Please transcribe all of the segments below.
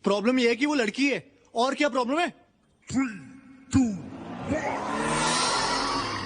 Problem ये है कि वो लड़की है। और क्या प्रॉब्लम है?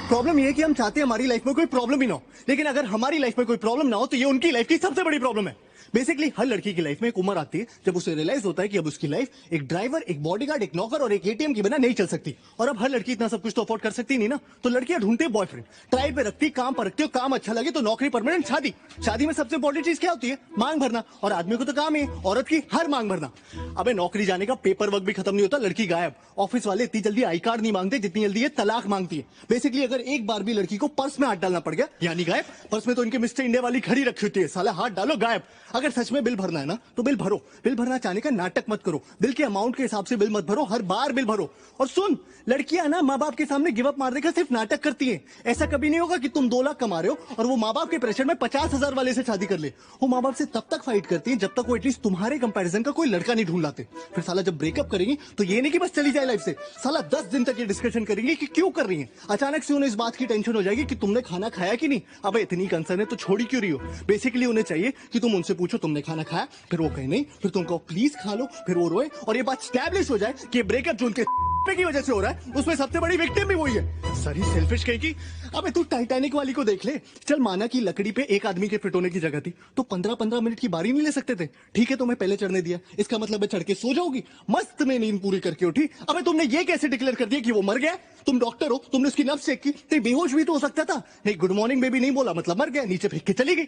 प्रॉब्लम ये है कि हम चाहते हैं हमारी लाइफ में कोई प्रॉब्लम ही ना हो, लेकिन अगर हमारी लाइफ में कोई प्रॉब्लम ना हो तो ये उनकी लाइफ की सबसे बड़ी प्रॉब्लम है। बेसिकली हर लड़की की लाइफ में एक उम्र आती है जब उसे रियलाइज होता है कि अब उसकी लाइफ एक ड्राइवर, एक बॉडीगार्ड, एक नौकर और एक एटीएम के बिना नहीं चल सकती। और अब हर लड़की इतना सब कुछ तो अफोर्ड कर सकती नहीं ना, तो लड़कियां ढूंढती बॉयफ्रेंड, ट्रायल पे रखती, काम पर रखती, काम अच्छा लगे तो नौकरी, परमानेंट, शादी। शादी में सबसे इंपॉर्टेंट चीज क्या होती है? मांग भरना। और आदमी को तो काम है औरत की हर मांग भरना। अबे नौकरी जाने का पेपर वर्क भी खत्म नहीं होता, लड़की गायब। ऑफिस वाले इतनी जल्दी आई कार्ड नहीं मांगते जितनी जल्दी ये तलाक मांगती है। बेसिकली अगर एक बार भी लड़की को पर्स में हाथ डालना पड़ गया यानी गायब। पर्स में तो इनके मिस्टर इंडिया वाली खड़ी रखी होती है, साला हाथ डालो गायब। अगर सच में बिल भरना है ना तो बिल भरो। बिल भरना चाहने का नाटक मत करो, बिल के अमाउंट के हिसाब से बिल मत भरो, हर बार बिल भरो। और सुन, लड़कियां ना माँ बाप के सामने गिव अप मारने का सिर्फ नाटक करती हैं। ऐसा कभी नहीं होगा कि तुम 2 लाख कमा रहे हो और वो माँ बाप के प्रेशर में 50,000 वाले से शादी कर ले। वो माँ बाप से तब तक फाइट करती है जब तक वो एटलीस्ट तुम्हारे कंपैरिजन का कोई लड़का नहीं ढूंढ लाते। फिर साला जब ब्रेकअप करेंगी तो ये नहीं कि बस चली जाए लाइफ से, साला 10 दिन तक ये डिस्कशन करेंगे कि क्यों कर रही है। अचानक से उन्हें इस बात की टेंशन हो जाएगी कि तुमने खाना खाया कि नहीं। अब इतनी कंसर्न है तो छोड़ी क्यों रही हो? बेसिकली उन्हें चाहिए कि तुम उनसे पूछो तुमने खाना खाया, फिर वो कहे नहीं, फिर तुम कहो प्लीज खा लो, फिर वो रोए और ये बात स्टैब्लिश हो जाए कि ब्रेकअप जो उनके की वजह से हो रहा है उसमें सबसे बड़ी विक्टिम भी वही है। सारी सेल्फिश कहेगी। अबे तू टाइटैनिक वाली को देख ले। चल माना कि लकड़ी पे एक आदमी के फिट होने की जगह थी तो 15-15 मिनट की बारी नहीं ले सकते थे। ठीक है तुम्हें पहले चढ़ने दिया, इसका मतलब है चढ़ के सो जाओगी, मस्त में नींद पूरी करके उठी। अबे तुमने ये कैसे डिक्लेयर कर दिया कि वो मर गया? तुम डॉक्टर हो, तुमने उसकी नब्ज चेक की, तो बेहोश भी तो हो सकता था। नहीं गुड मॉर्निंग बेबी नहीं बोला मतलब मर गया, नीचे फेंक के चली गई।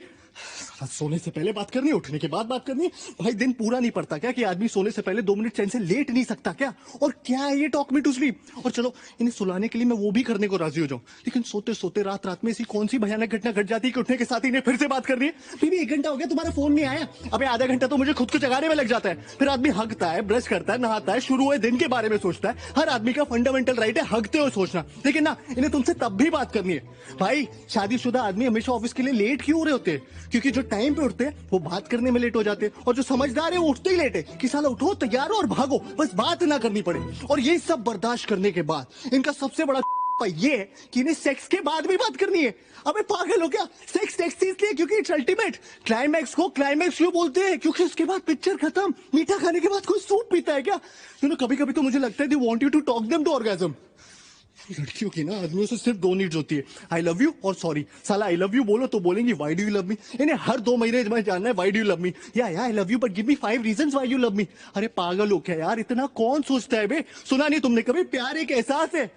सोने से पहले बात करनी, उठने के बाद बात करनी। भाई दिन पूरा नहीं पड़ता क्या कि आदमी सोने से पहले 2 मिनट चैन से लेट नहीं सकता क्या? और क्या है ये टॉक मी टू स्लीप? और चलो इन्हें सुलाने के लिए मैं वो भी करने को राजी हो जाऊं, लेकिन सोते सोते रात रात में ऐसी कौन सी भयानक घटना घट जाती है कि उठने के साथ इन्हें फिर से बात करनी है। बीबी 1 घंटा हो गया तुम्हारा फोन नहीं आया। अबे आधा घंटा तो मुझे खुद को जगाने में लग जाता है। फिर आदमी हगता है, ब्रश करता है, नहाता है, शुरू हुए दिन के बारे में सोचता है। हर आदमी का फंडामेंटल राइट है हगते हुए सोचना, लेकिन ना इन्हें तुमसे तब भी बात करनी है। भाई शादीशुदा आदमी हमेशा ऑफिस के लिए लेट क्यों हो रहे होते हैं? क्योंकि जो टाइम पे उठते हैं वो बात करने में लेट हो जाते हैं, और जो समझदार है वो उठते ही लेट है कि साला उठो, तैयार हो और भागो, बस बात ना करनी पड़े। और ये सब बर्दाश्त करने के बाद इनका सबसे बड़ा ये है कि इन्हें सेक्स के बाद भी बात करनी है। अबे पागल हो क्या? सेक्स सेक्स इसलिए क्योंकि इट्स अल्टीमेट। क्लाइमैक्स को क्लाइमैक्स क्यों बोलते हैं? क्योंकि उसके बाद पिक्चर खत्म। मीठा खाने के बाद कोई सूप पीता है क्या? कभी कभी तो मुझे लगता है they want you to talk them to orgasm. लड़कियों की ना आदमियों से सिर्फ 2 नीड्स होती है, आई लव यू और सॉरी। साला आई लव यू बोलो तो बोलेंगी why do you love me. इन्हें हर 2 महीने में जानना है why do you love me, या I love you but give me 5 reasons why you love me. अरे पागल हो क्या यार, इतना कौन सोचता है बे? सुना नहीं तुमने कभी प्यार एक एहसास है?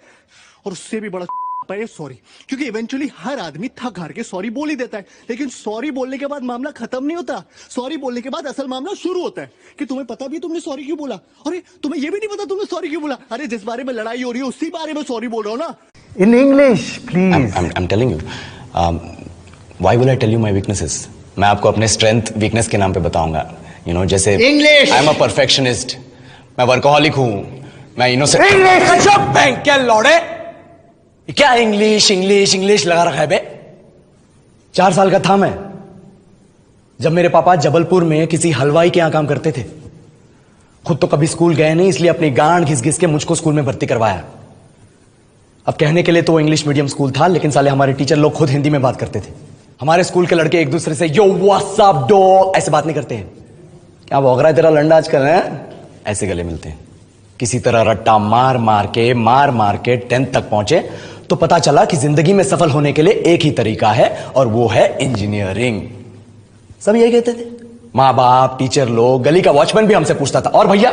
और उससे भी बड़ा है सॉरी, क्योंकि इवेंचुअली हर आदमी थक हार के सॉरी बोल ही देता है, लेकिन सॉरी बोलने के बाद मामला खत्म नहीं होता। सॉरी बोलने के बाद असल मामला शुरू होता है कि तुम्हें पता भी तुमने सॉरी क्यों बोला। अरे तुम्हें यह भी नहीं पता तुमने सॉरी क्यों बोला। अरे जिस बारे में लड़ाई हो रही है उसी बारे में सॉरी बोल रहा हूं ना। In English please. I'm telling you. Why will I tell you my weaknesses? मैं आपको अपने स्ट्रेंथ वीकनेस के नाम पे बताऊंगा। जैसे English. I am a perfectionist, मैं वर्कोहॉलिक हूँ, मैं इनोसेंट। इंग्लिश। बैंक क्या लौड़े, क्या इंग्लिश इंग्लिश इंग्लिश लगा रखा है बे? 4 साल का था मैं जब मेरे पापा जबलपुर में किसी हलवाई के यहां काम करते थे। खुद तो कभी स्कूल गए नहीं, इसलिए अपनी गांड घिस घिस के मुझको स्कूल में भर्ती करवाया। अब कहने के लिए तो वो इंग्लिश मीडियम स्कूल था, लेकिन साले हमारे टीचर लोग खुद हिंदी में बात करते थे। हमारे स्कूल के लड़के एक दूसरे से यो व्हाट्स अप डॉग ऐसे बात नहीं करते हैं। क्या भौंक रहा है तेरा लंडा आजकल है? ऐसे गले मिलते हैं। किसी तरह रट्टा मार मार के 10th तक पहुंचे तो पता चला कि जिंदगी में सफल होने के लिए एक ही तरीका है और वो है इंजीनियरिंग। सब यही कहते थे, माँ बाप, टीचर लोग, गली का वॉचमैन भी हमसे पूछता था, और भैया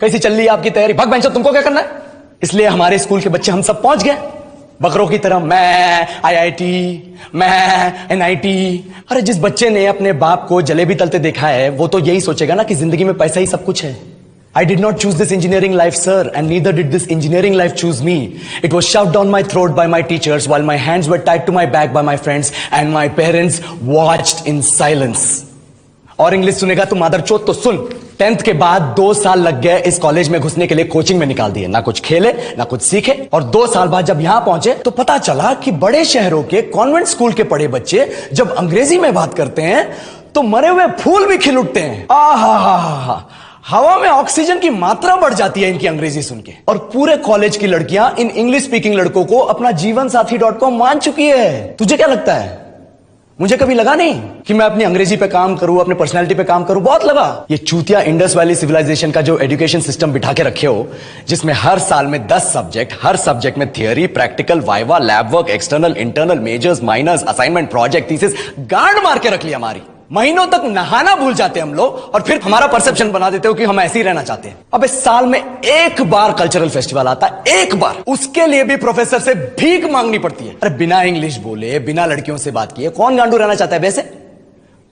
कैसी चल रही है आपकी तैयारी? भग बेंचो, तुमको क्या करना है? इसलिए हमारे स्कूल के बच्चे हम सब पहुंच गए बकरों की तरह, मैं IIT, मैं NIT। अरे जिस बच्चे ने अपने बाप को जलेबी तलते देखा है वो तो यही सोचेगा ना कि जिंदगी में पैसा ही सब कुछ है। I did not choose this engineering life, sir, and neither did this engineering life choose me. It was shoved down my throat by my teachers while my hands were tied to my back by my friends and my parents watched in silence. और English सुनेगा तू मादरचोद तो सुन। 10th के बाद 2 साल लग गए इस कॉलेज में घुसने के लिए, कोचिंग में निकाल दिए, ना कुछ खेले ना कुछ सीखे। और 2 साल बाद जब यहां पहुंचे तो पता चला कि बड़े शहरों के कॉन्वेंट स्कूल के पढ़े बच्चे जब अंग्रेजी में बात करते हैं तो मरे हुए फूल भी खिल उठते हैं। आहा, हवा में ऑक्सीजन की मात्रा बढ़ जाती है इनकी अंग्रेजी सुन के। और पूरे कॉलेज की लड़कियां इन इंग्लिश स्पीकिंग लड़कों को अपना जीवन साथी .com मान चुकी है। तुझे क्या लगता है मुझे कभी लगा नहीं कि मैं अपनी अंग्रेजी पे काम करूं, अपने पर्सनालिटी पे काम करूं। बहुत लगा। ये चूतिया इंडस वैली सिविलाइजेशन का जो एजुकेशन सिस्टम बिठा के रखे हो, जिसमें हर साल में 10 सब्जेक्ट, हर सब्जेक्ट में theory, practical, viva, lab work, external, internal, majors, minors, assignment, project, thesis, गांड मार के रख लिया हमारी। महीनों तक नहाना भूल जाते हैं हम लोग और फिर हमारा परसेप्शन बना देते हो कि हम ऐसे ही रहना चाहते हैं। अब इस साल में एक बार कल्चरल फेस्टिवल आता है, एक बार, उसके लिए भी प्रोफेसर से भीख मांगनी पड़ती है। अरे बिना इंग्लिश बोले, बिना लड़कियों से बात किए कौन गांडू रहना चाहता है वैसे?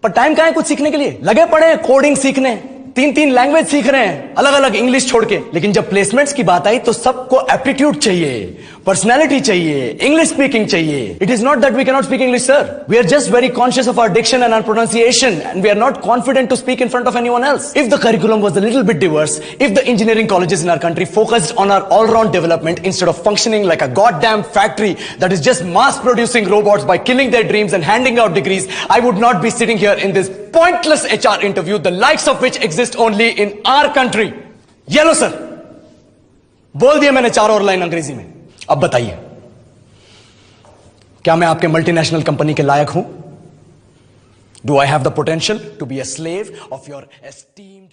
पर टाइम कहां है कुछ सीखने के लिए? लगे पड़े हैं कोडिंग सीखने, 3-3 लैंग्वेज सीख रहे हैं, अलग अलग इंग्लिश छोड़ के। लेकिन जब प्लेसमेंट्स की बात आई तो सबको एप्टीट्यूड चाहिए, पर्सनैलिटी चाहिए, इंग्लिश स्पीकिंग चाहिए। It is not that we can not speak English sir, we are just very conscious of our diction and our pronunciation and we are not confident to speak in front of anyone else. If the curriculum was a little bit diverse, if the engineering colleges in our country focused on our all round development instead of functioning like a goddamn factory that is just mass producing robots by killing their dreams and handing out degrees, I would not be sitting here in this pointless HR interview, the likes of which exist only in our country. ये लो sir, बोल दिया मैंने 4 और line अंग्रेजी में। अब बताइए, क्या मैं आपके मल्टीनेशनल कंपनी के लायक हूं? Do I have the potential to be a slave of your esteemed